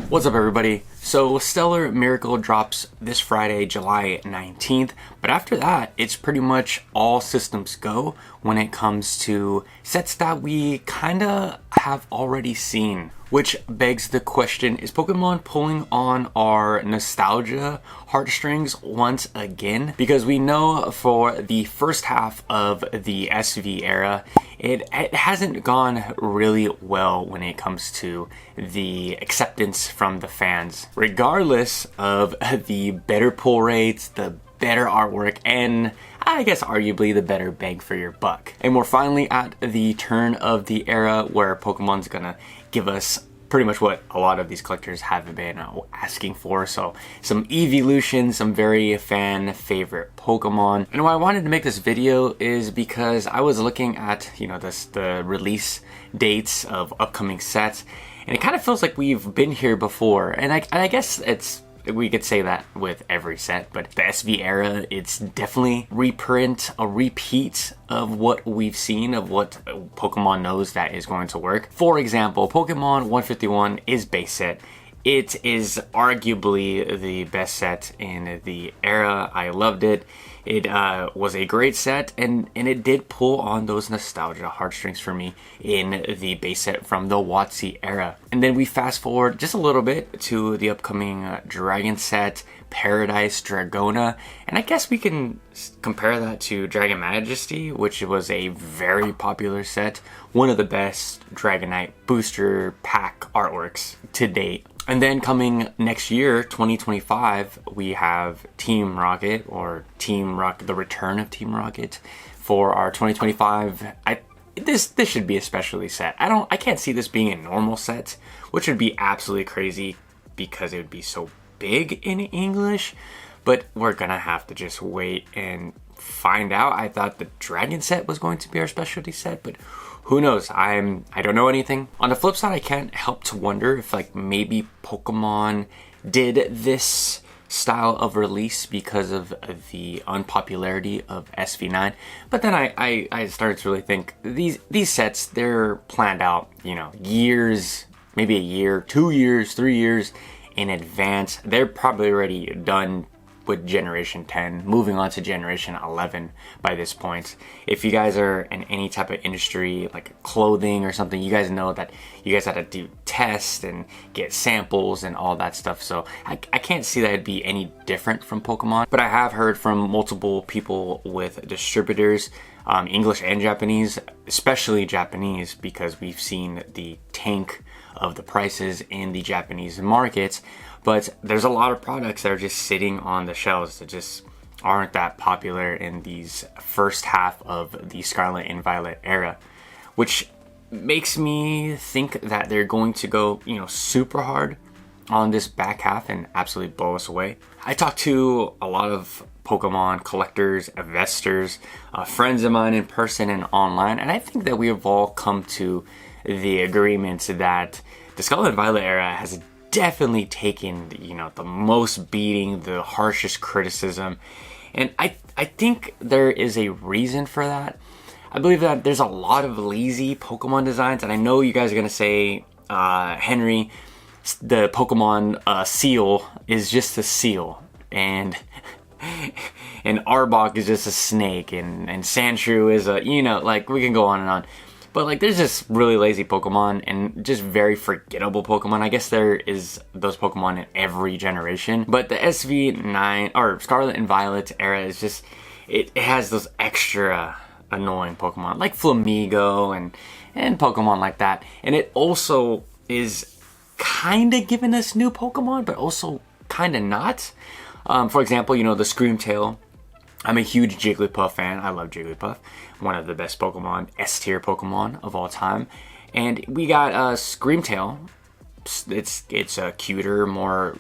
What's up, everybody? So Stellar Miracle drops this Friday, July 19th, but after that, it's pretty much all systems go when it comes to sets that we kinda have already seen. Which begs the question, is Pokemon pulling on our nostalgia heartstrings once again? Because we know for the first half of the SV era, it hasn't gone really well when it comes to the acceptance from the fans. Regardless of the better pull rates, the better artwork, and I guess arguably the better bang for your buck. And we're finally at the turn of the era where Pokemon's gonna give us pretty much what a lot of these collectors have been asking for. So some evolution, some very fan favorite Pokemon. And why I wanted to make this video is because I was looking at, the release dates of upcoming sets, and it kind of feels like we've been here before. And I guess we could say that with every set, but the SV era, it's definitely a repeat of what we've seen, of what Pokemon knows that is going to work. For example, Pokemon 151 is base set. It is arguably the best set in the era. I loved it. It was a great set, and it did pull on those nostalgia heartstrings for me in the base set from the WotC era. And then we fast forward just a little bit to the upcoming Dragon set, Paradise Dragona, and I guess we can compare that to Dragon Majesty, which was a very popular set, one of the best Dragonite booster pack artworks to date. And then coming next year, 2025, we have Team Rocket, or the return of Team Rocket for our 2025. This should be a specialty set. I can't see this being a normal set, which would be absolutely crazy because it would be so big in English. But we're gonna have to just wait and find out. I thought the Dragon set was going to be our specialty set, but who knows? I don't know anything. On the flip side, I can't help to wonder if maybe Pokemon did this style of release because of the unpopularity of SV9. But then I started to really think these sets, they're planned out, years, maybe a year, 2 years, 3 years in advance. They're probably already done with Generation 10, moving on to Generation 11 by this point. If you guys are in any type of industry, like clothing or something, you guys know that you guys had to do tests and get samples and all that stuff. So I can't see that it'd be any different from Pokemon. But I have heard from multiple people with distributors, English and Japanese, especially Japanese, because we've seen the tank of the prices in the Japanese markets. But there's a lot of products that are just sitting on the shelves that just aren't that popular in these first half of the Scarlet and Violet era, which makes me think that they're going to go, super hard on this back half and absolutely blow us away. I talked to a lot of Pokemon collectors, investors, friends of mine in person and online, and I think that we have all come to the agreement that the Scarlet and Violet era has definitely taken, the most beating, the harshest criticism. And I think there is a reason for that. I believe that there's a lot of lazy Pokemon designs, and I know you guys are going to say, Henry, the Pokemon seal is just a seal, and Arbok is just a snake, and Sandshrew is a, we can go on and on. But there's just really lazy Pokemon and just very forgettable Pokemon. I guess there is those Pokemon in every generation. But the SV9 or Scarlet and Violet era is just, it has those extra annoying Pokemon like Flamigo and Pokemon like that. And it also is kind of giving us new Pokemon, but also kind of not. For example, the Screamtail. I'm a huge Jigglypuff fan. I love Jigglypuff. One of the best Pokemon, S-tier Pokemon of all time. And we got Screamtail. It's a cuter, more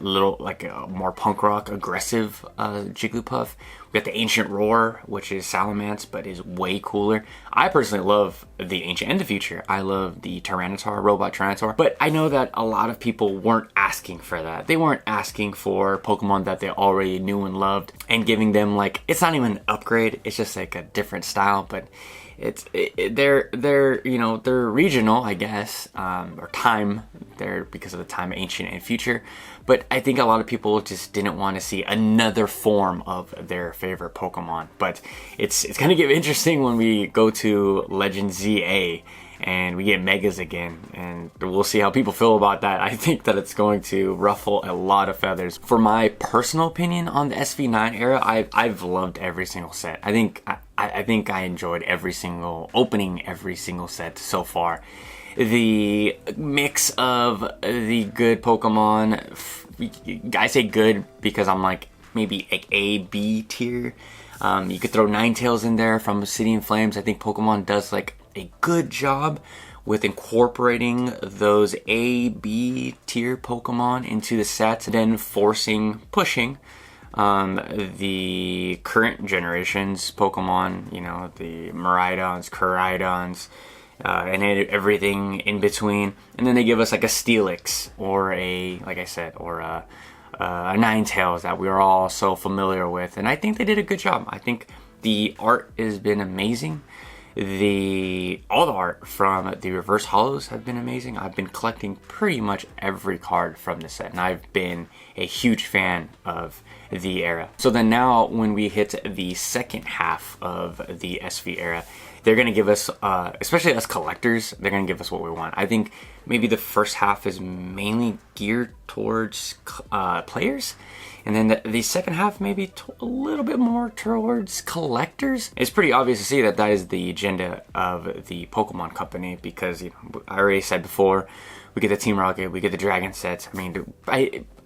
punk rock, aggressive Jigglypuff. We got the Ancient Roar, which is Salamence, but is way cooler. I personally love the Ancient and the Future. I love the Tyranitar, Robot Tyranitar. But I know that a lot of people weren't asking for that. They weren't asking for Pokemon that they already knew and loved and giving them it's not even an upgrade. It's just a different style. But they're you know, they're regional, I guess, or time. They're because of the time, ancient and future. But I think a lot of people just didn't want to see another form of their favorite Pokemon. But it's gonna get interesting when we go to Legend ZA and we get Megas again, and we'll see how people feel about that. I think that it's going to ruffle a lot of feathers. For my personal opinion on the SV9 era, I've loved every single set. I think I enjoyed every single set so far. The mix of the good Pokemon, I say good because I'm like maybe like A, B tier. You could throw Ninetales in there from City in Flames. I think Pokemon does like a good job with incorporating those A, B tier Pokemon into the sets, then pushing the current generation's Pokemon, you know, the Miraidons, Koraidons, and everything in between. And then they give us like a Steelix or a, like I said, or a Ninetales that we're all so familiar with. And I think they did a good job. I think the art has been amazing. All the art from the reverse holos have been amazing. I've been collecting pretty much every card from the set, and I've been a huge fan of the era. So then now when we hit the second half of the SV era, they're going to give us, especially as collectors, they're going to give us what we want. I think maybe the first half is mainly geared towards players, and then the second half maybe a little bit more towards collectors. It's pretty obvious to see that that is the agenda of the Pokemon Company, because, you know, I already said before, we get the Team Rocket, we get the Dragon sets. I mean,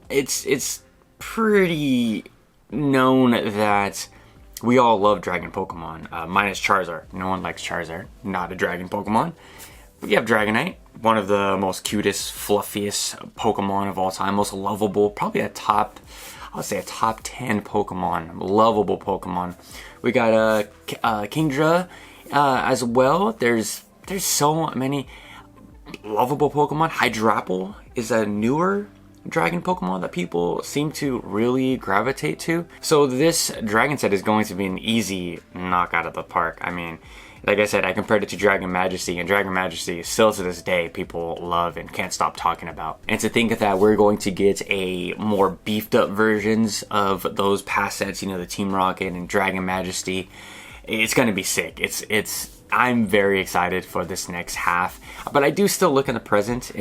it's pretty known that we all love Dragon Pokemon, minus Charizard. No one likes Charizard, not a Dragon Pokemon. We have Dragonite, one of the most cutest, fluffiest Pokemon of all time, most lovable, probably I would say a top 10 Pokemon, lovable Pokemon. We got Kingdra as well. There's so many lovable Pokemon. Hydrapple is a newer Dragon Pokemon that people seem to really gravitate to. So this Dragon set is going to be an easy knock out of the park. I mean, like I said, I compared it to Dragon Majesty, and Dragon Majesty still to this day people love and can't stop talking about. And to think that we're going to get a more beefed up versions of those past sets, you know, the Team Rocket and Dragon Majesty, it's going to be sick. I'm very excited for this next half, but I do still look in the present.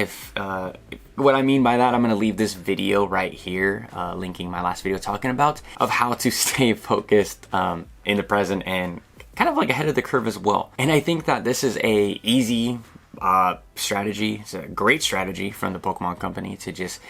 What I mean by that, I'm going to leave this video right here, linking my last video talking about of how to stay focused in the present and kind of like ahead of the curve as well. And I think that this is a easy strategy. It's a great strategy from the Pokemon Company to just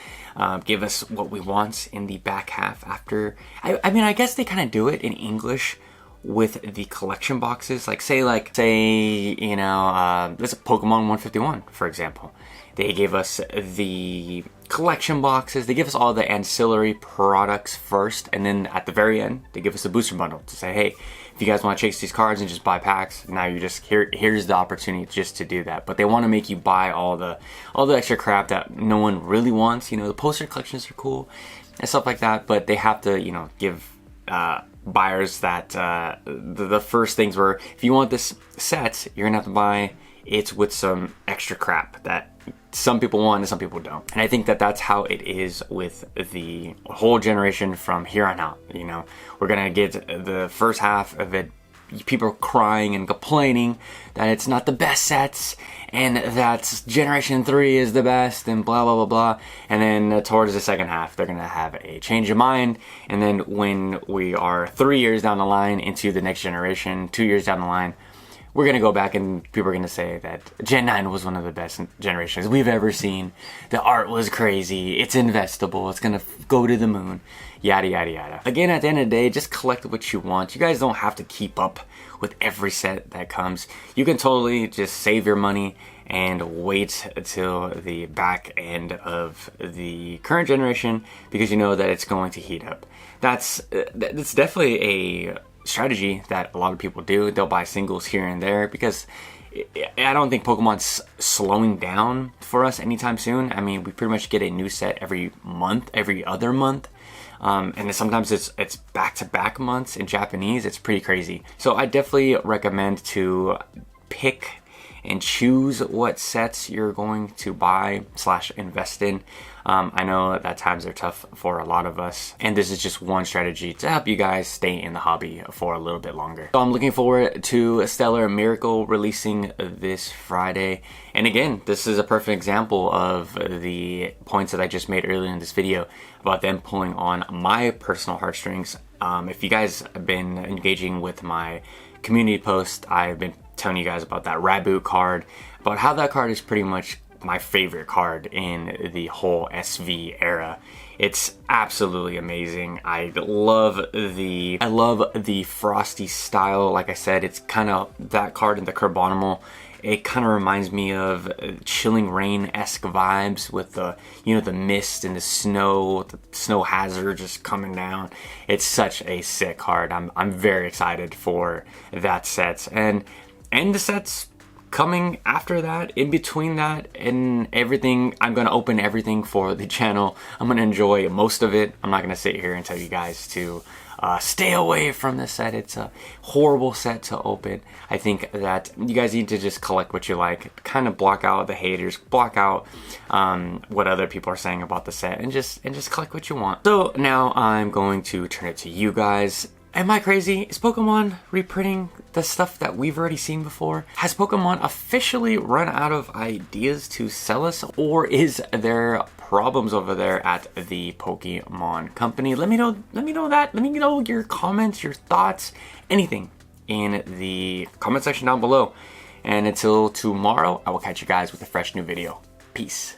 give us what we want in the back half after. I mean, I guess they kind of do it in English with the collection boxes. Say, you know, there's a Pokemon 151, for example. They gave us the collection boxes. They give us all the ancillary products first, and then at the very end, they give us a booster bundle to say, hey, if you guys want to chase these cards and just buy packs, now you just here's the opportunity just to do that. But they want to make you buy all the extra crap that no one really wants. You know, the poster collections are cool and stuff like that, but they have to, you know, give buyers that the first things were, if you want this set, you're gonna have to buy it with some extra crap that some people want and some people don't. And I think that that's how it is with the whole generation from here on out. You know, we're gonna get the first half of it, people crying and complaining that it's not the best sets and that Generation 3 is the best and blah blah blah blah. And then towards the second half, they're gonna have a change of mind. And then when we are 3 years down the line into the next generation, 2 years down the line, we're gonna go back and people are gonna say that Gen 9 was one of the best generations we've ever seen. The art was crazy, it's investable, it's gonna go to the moon, yada yada yada. Again, at the end of the day, just collect what you want. You guys don't have to keep up with every set that comes. You can totally just save your money and wait until the back end of the current generation, because you know that it's going to heat up. That's definitely a strategy that a lot of people do. They'll buy singles here and there because I don't think Pokemon's slowing down for us anytime soon. I mean, we pretty much get a new set every month, every other month. And then sometimes it's back-to-back months in Japanese. It's pretty crazy. So I definitely recommend to pick and choose what sets you're going to buy / invest in. I know that times are tough for a lot of us, and this is just one strategy to help you guys stay in the hobby for a little bit longer. So I'm looking forward to Stellar Miracle releasing this Friday. And again, this is a perfect example of the points that I just made earlier in this video about them pulling on my personal heartstrings. If you guys have been engaging with my community post, I've been telling you guys about that Raboot card, about how that card is pretty much my favorite card in the whole SV era. It's absolutely amazing. I love the Frosty style. Like I said, it's kind of that card in the Carbonimal. It kind of reminds me of Chilling Reign-esque vibes with the, you know, the mist and the snow hazard just coming down. It's such a sick card. I'm very excited for that set and the sets coming after that, in between that and everything. I'm gonna open everything for the channel. I'm gonna enjoy most of it. I'm not gonna sit here and tell you guys to stay away from this set. It's a horrible set to open. I think that you guys need to just collect what you like, kind of block out the haters, block out what other people are saying about the set, and just collect what you want. So now I'm going to turn it to you guys. Am I crazy? Is Pokemon reprinting the stuff that we've already seen before? Has Pokemon officially run out of ideas to sell us? Or is there problems over there at the Pokemon Company? Let me know that. Let me know your comments, your thoughts, anything in the comment section down below. And until tomorrow, I will catch you guys with a fresh new video. Peace.